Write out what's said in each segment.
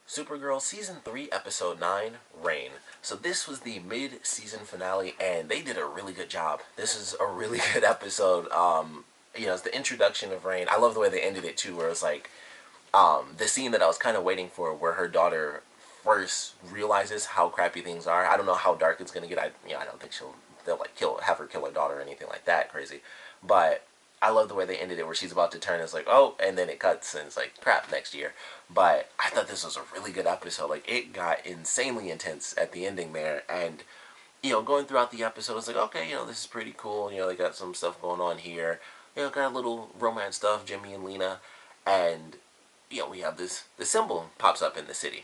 Supergirl Season 3, Episode 9, Rain. So this was the mid-season finale, and they did a really good job. This is a really good episode. It's the introduction of Rain. I love the way they ended it, too, where it's like, the scene that I was kind of waiting for, where her daughter first realizes how crappy things are. I don't know how dark it's going to get. I don't think they'll have her kill her daughter or anything like that crazy. But I love the way they ended it, where she's about to turn, it's like, oh, and then it cuts, and it's like, crap, next year. But I thought this was a really good episode. Like, it got insanely intense at the ending there, and, going throughout the episode, it's like, okay, this is pretty cool, they got some stuff going on here, got a little romance stuff, Jimmy and Lena, and, we have this symbol pops up in the city.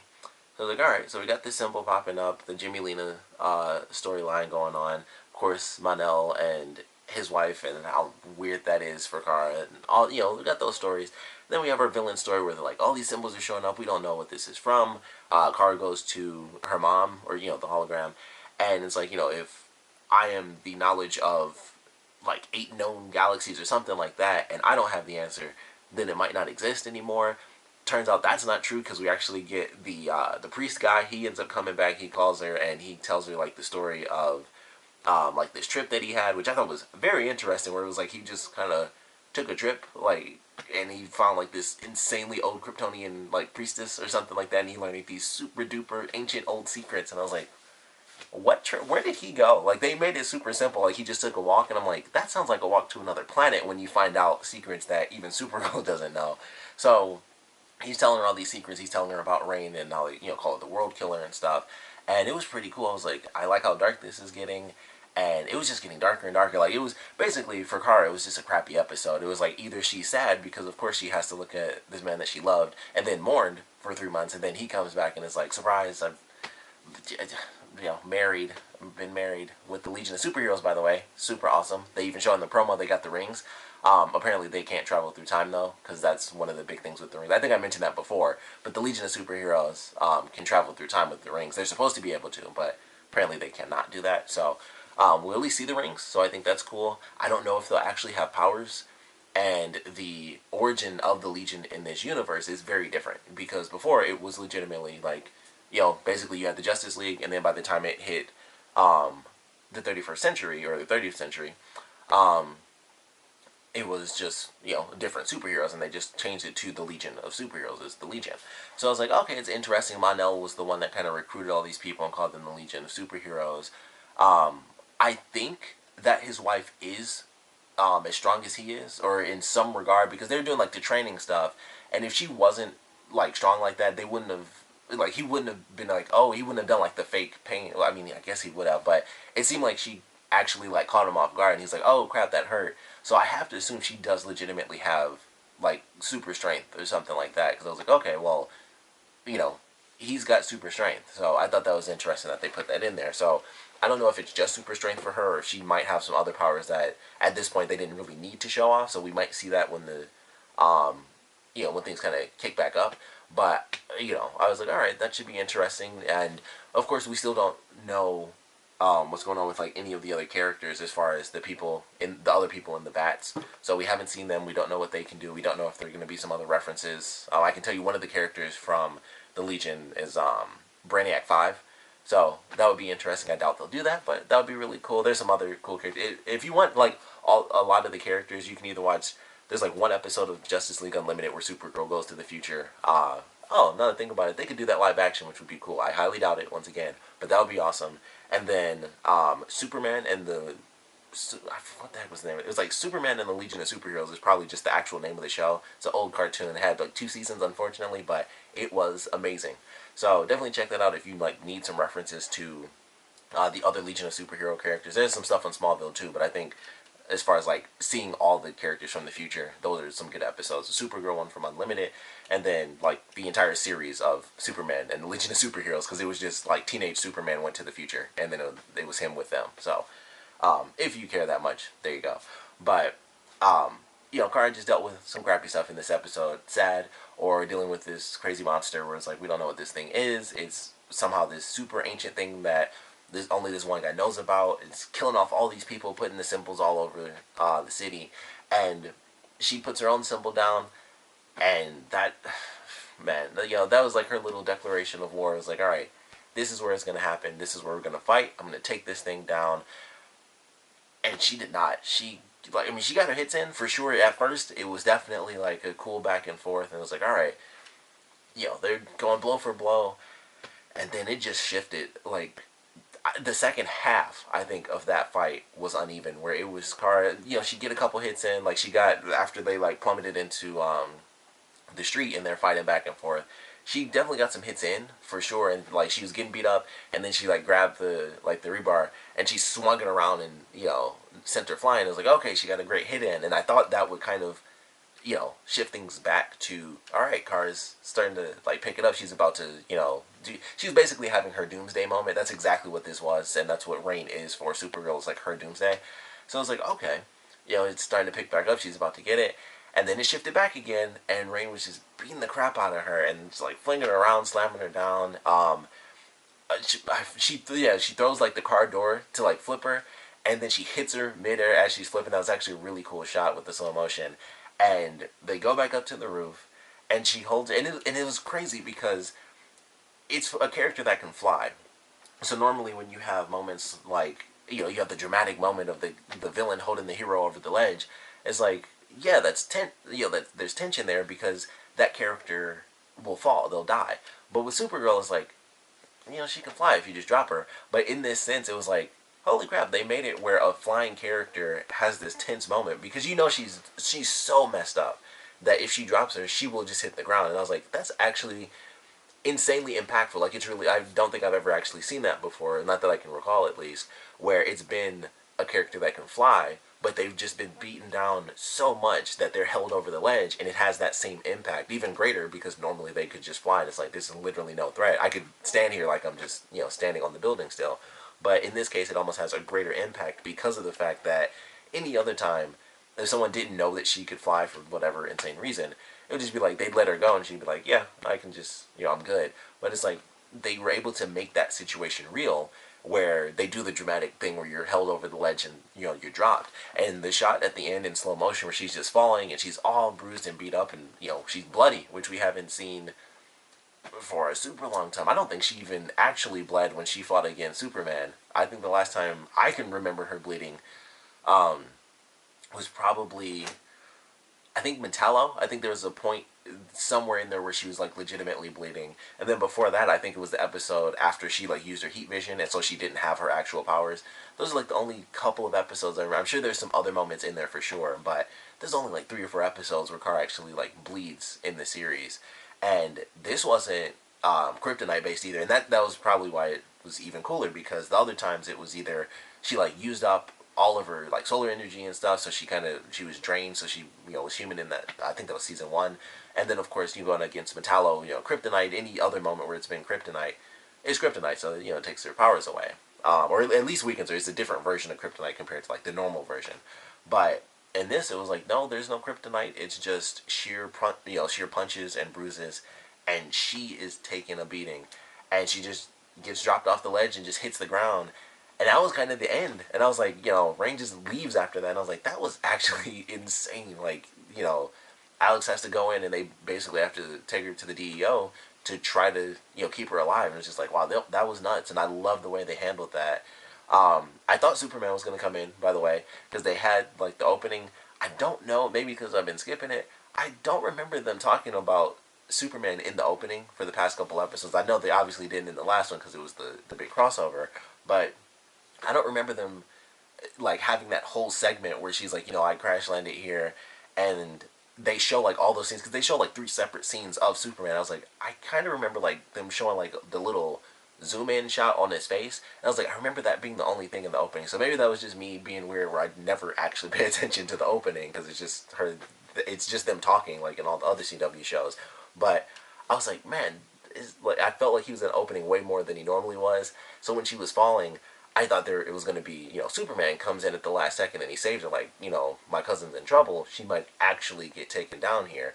So I was like, alright, so we got this symbol popping up, the Jimmy Lena storyline going on, of course, Manel and his wife and how weird that is for Kara, and all, we got those stories. Then we have our villain story where they're like, all these symbols are showing up, we don't know what this is from. Kara goes to her mom, or, the hologram, and it's like, if I am the knowledge of, like, 8 known galaxies or something like that, and I don't have the answer, then it might not exist anymore. Turns out that's not true, because we actually get the priest guy. He ends up coming back, he calls her, and he tells her, like, the story of like this trip that he had, which I thought was very interesting, where it was like he just kind of took a trip, like, and he found like this insanely old Kryptonian like priestess or something like that, and he learned like these super duper ancient old secrets, and I was like, where did he go? Like, they made it super simple, like he just took a walk, and I'm like, that sounds like a walk to another planet when you find out secrets that even Supergirl doesn't know. So he's telling her all these secrets, he's telling her about Rain and how they, call it the world killer and stuff, and it was pretty cool. I was like, I like how dark this is getting. And it was just getting darker and darker. Like, it was basically, for Kara, it was just a crappy episode. It was like, either she's sad because, of course, she has to look at this man that she loved and then mourned for 3 months, and then he comes back and is like, surprise, I've, been married with the Legion of Superheroes, by the way. Super awesome. They even show in the promo they got the rings. Apparently they can't travel through time, though, because that's one of the big things with the rings. I think I mentioned that before, but the Legion of Superheroes can travel through time with the rings. They're supposed to be able to, but apparently they cannot do that, so we'll at least see the rings, so I think that's cool. I don't know if they'll actually have powers, and the origin of the Legion in this universe is very different, because before it was legitimately like, basically you had the Justice League, and then by the time it hit the 31st century, or the 30th century, it was just, different superheroes, and they just changed it to the Legion of Superheroes as the Legion. So I was like, okay, it's interesting. Monel was the one that kind of recruited all these people and called them the Legion of Superheroes. I think that his wife is as strong as he is, or in some regard, because they were doing like the training stuff, and if she wasn't like strong like that, they wouldn't have, like, he wouldn't have been like, oh, he wouldn't have done like the fake pain. Well, I mean, I guess he would have, but it seemed like she actually like caught him off guard, and he's like, oh crap, that hurt. So I have to assume she does legitimately have like super strength or something like that, because I was like, okay, well, he's got super strength. So I thought that was interesting that they put that in there. So I don't know if it's just super strength for her, or if she might have some other powers that at this point they didn't really need to show off. So we might see that when the, when things kind of kick back up. But, I was like, alright, that should be interesting. And of course we still don't know what's going on with like any of the other characters as far as the other people in the bats. So we haven't seen them. We don't know what they can do. We don't know if there are going to be some other references. I can tell you one of the characters from the Legion is Brainiac 5. So that would be interesting. I doubt they'll do that, but that would be really cool. There's some other cool characters. If you want like a lot of the characters, you can either watch, there's like one episode of Justice League Unlimited where Supergirl goes to the future. Another thing about it, they could do that live action, which would be cool. I highly doubt it, once again, but that would be awesome. And then Superman and what the heck was the name? It was like Superman and the Legion of Superheroes is probably just the actual name of the show. It's an old cartoon. It had like 2 seasons, unfortunately, but it was amazing. So definitely check that out if you like need some references to the other Legion of Superhero characters. There's some stuff on Smallville too, but I think as far as like seeing all the characters from the future, those are some good episodes. The Supergirl one from Unlimited, and then like the entire series of Superman and the Legion of Superheroes, because it was just like teenage Superman went to the future, and then it was him with them. So if you care that much, there you go. But Kara just dealt with some crappy stuff in this episode, sad, or dealing with this crazy monster where it's like, we don't know what this thing is. It's somehow this super ancient thing that only this one guy knows about. It's killing off all these people, putting the symbols all over the city, and she puts her own symbol down, and that man, that was like her little declaration of war. It was like, all right, this is where it's gonna happen. This is where we're gonna fight. I'm gonna take this thing down. And she did not. She got her hits in for sure. At first, it was definitely like a cool back and forth, and it was like, all right, they're going blow for blow, and then it just shifted. Like the second half, I think, of that fight was uneven, where it was Kara. She'd get a couple hits in, like she got after they like plummeted into the street and they're fighting back and forth. She definitely got some hits in for sure, and like she was getting beat up, and then she like grabbed the rebar and she swung it around and sent her flying. It was like, okay, she got a great hit in, and I thought that would kind of shift things back to, all right, Kara's starting to like pick it up. She's about to she was basically having her doomsday moment. That's exactly what this was, and that's what Rain is for Supergirl. It's like her doomsday. So I was like, okay, it's starting to pick back up. She's about to get it. And then it shifted back again, and Rain was just beating the crap out of her and just like flinging her around, slamming her down. She throws like the car door to like flip her, and then she hits her midair as she's flipping. That was actually a really cool shot with the slow motion. And they go back up to the roof, and she holds it, and it was crazy because it's a character that can fly. So normally when you have moments like you have the dramatic moment of the villain holding the hero over the ledge, it's like, yeah, there's tension there because that character will fall, they'll die. But with Supergirl, it's like, she can fly if you just drop her. But in this sense, it was like, holy crap, they made it where a flying character has this tense moment because she's so messed up that if she drops her, she will just hit the ground. And I was like, that's actually insanely impactful. Like, it's really, I don't think I've ever actually seen that before, not that I can recall at least, where it's been a character that can fly, but they've just been beaten down so much that they're held over the ledge, and it has that same impact, even greater, because normally they could just fly, and it's like, this is literally no threat. I could stand here like I'm just, standing on the building still. But in this case, it almost has a greater impact because of the fact that any other time, if someone didn't know that she could fly for whatever insane reason, it would just be like, they'd let her go, and she'd be like, yeah, I can just, I'm good. But it's like, they were able to make that situation real, where they do the dramatic thing where you're held over the ledge and you're dropped, and the shot at the end in slow motion where she's just falling and she's all bruised and beat up and she's bloody, which we haven't seen for a super long time. I don't think she even actually bled when she fought against Superman. I think the last time I can remember her bleeding was probably, I think, Metallo. I think there was a point somewhere in there where she was like legitimately bleeding, and then before that I think it was the episode after she like used her heat vision, and so she didn't have her actual powers. Those are like the only couple of episodes I remember. I'm sure there's some other moments in there for sure, but there's only like 3 or 4 episodes where Kara actually like bleeds in the series, and this wasn't kryptonite based either, and that was probably why it was even cooler, because the other times it was either she like used up all of her like solar energy and stuff, so she was drained, so she was human in that. I think that was season 1. And then of course you going against Metallo, kryptonite. Any other moment where it's been kryptonite is kryptonite, so it takes her powers away, or at least weakens her. It's a different version of kryptonite compared to like the normal version. But in this, it was like, no, there's no kryptonite. It's just sheer punches and bruises, and she is taking a beating, and she just gets dropped off the ledge and just hits the ground. And that was kind of the end. And I was like, Rain just leaves after that. And I was like, that was actually insane. Like, Alex has to go in, and they basically have to take her to the DEO to try to, keep her alive. And it's just like, wow, that was nuts. And I love the way they handled that. I thought Superman was going to come in, by the way, because they had, like, the opening. I don't know, maybe because I've been skipping it. I don't remember them talking about Superman in the opening for the past couple episodes. I know they obviously didn't in the last one because it was the big crossover. But I don't remember them like having that whole segment where she's like, I crash landed here, and they show like all those scenes, because they show like 3 separate scenes of Superman. I was like, I kind of remember like them showing like the little zoom in shot on his face, and I was like, I remember that being the only thing in the opening. So maybe that was just me being weird, where I'd never actually pay attention to the opening because it's just them talking like in all the other CW shows. But I was like, man, I felt like he was in the opening way more than he normally was. So when she was falling, I thought it was going to be, Superman comes in at the last second and he saves her, like, my cousin's in trouble. She might actually get taken down here.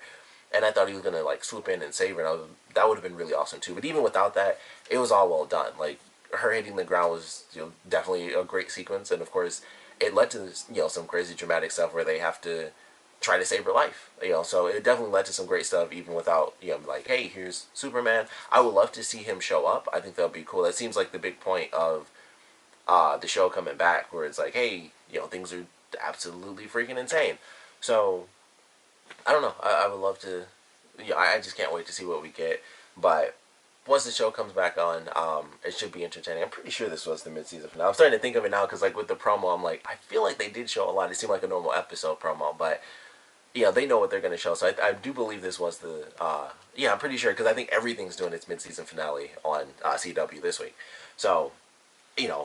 And I thought he was going to, like, swoop in and save her. And that would have been really awesome, too. But even without that, it was all well done. Like, her hitting the ground was, definitely a great sequence. And, of course, it led to, some crazy dramatic stuff where they have to try to save her life. So it definitely led to some great stuff, even without like, hey, here's Superman. I would love to see him show up. I think that would be cool. That seems like the big point of the show coming back, where it's like, hey, things are absolutely freaking insane. So I don't know. I would love to. I just can't wait to see what we get. But once the show comes back on, it should be entertaining. I'm pretty sure this was the mid-season finale. I'm starting to think of it now because, like, with the promo, I'm like, I feel like they did show a lot. It seemed like a normal episode promo, but they know what they're going to show. So I do believe this was the. I'm pretty sure because I think everything's doing its mid-season finale on CW this week. So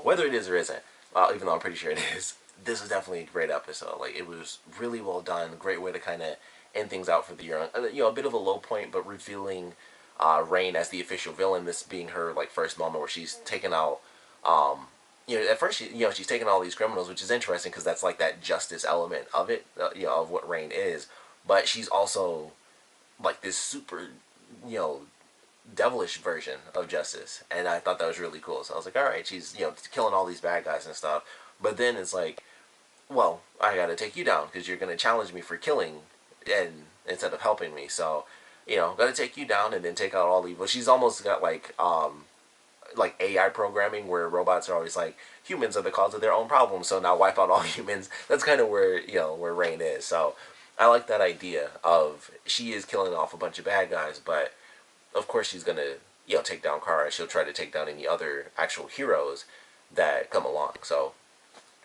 whether it is or isn't, even though I'm pretty sure it is, this was definitely a great episode. Like, it was really well done. Great way to kind of end things out for the year. A bit of a low point, but revealing Reign as the official villain. This being her like first moment where she's taken out. At first she's taking all these criminals, which is interesting because that's like that justice element of it. Of what Reign is, but she's also like this super, devilish version of justice, and I thought that was really cool. So I was like, all right, she's killing all these bad guys and stuff, but then it's like, well, I gotta take you down because you're gonna challenge me for killing, and instead of helping me, so gotta take you down and then take out all the evil. She's almost got like AI programming where robots are always like, humans are the cause of their own problems, so now wipe out all humans. That's kind of where where Reign is. So I like that idea of she is killing off a bunch of bad guys, but of course she's gonna take down Kara. She'll try to take down any other actual heroes that come along. So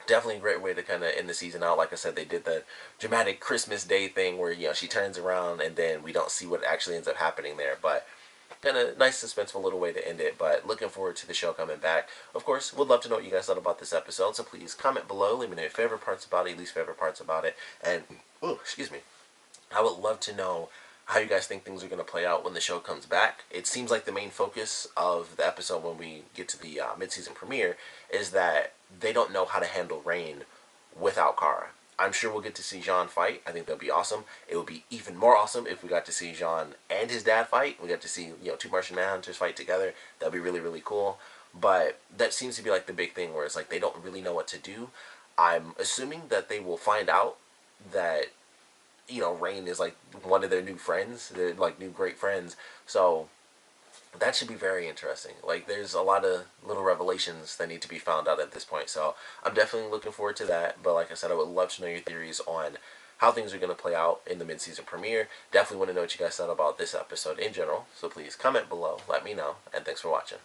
definitely a great way to kind of end the season out. Like I said, they did the dramatic Christmas Day thing where she turns around and then we don't see what actually ends up happening there, but kind of nice suspenseful little way to end it. But looking forward to the show coming back. Of course, would love to know what you guys thought about this episode, so please comment below. Let me know your favorite parts about it, least favorite parts about it, and excuse me, I would love to know how you guys think things are going to play out when the show comes back. It seems like the main focus of the episode when we get to the mid-season premiere is that they don't know how to handle Reign without Kara. I'm sure we'll get to see Jean fight. I think that'll be awesome. It would be even more awesome if we got to see Jean and his dad fight. We got to see two Martian Manhunters fight together. That'd be really, really cool. But that seems to be like the big thing where it's like they don't really know what to do. I'm assuming that they will find out that Reign is like one of their new friends. They're like new great friends. So that should be very interesting. Like, there's a lot of little revelations that need to be found out at this point. So I'm definitely looking forward to that. But like I said, I would love to know your theories on how things are going to play out in the mid-season premiere. Definitely want to know what you guys thought about this episode in general. So please comment below. Let me know. And thanks for watching.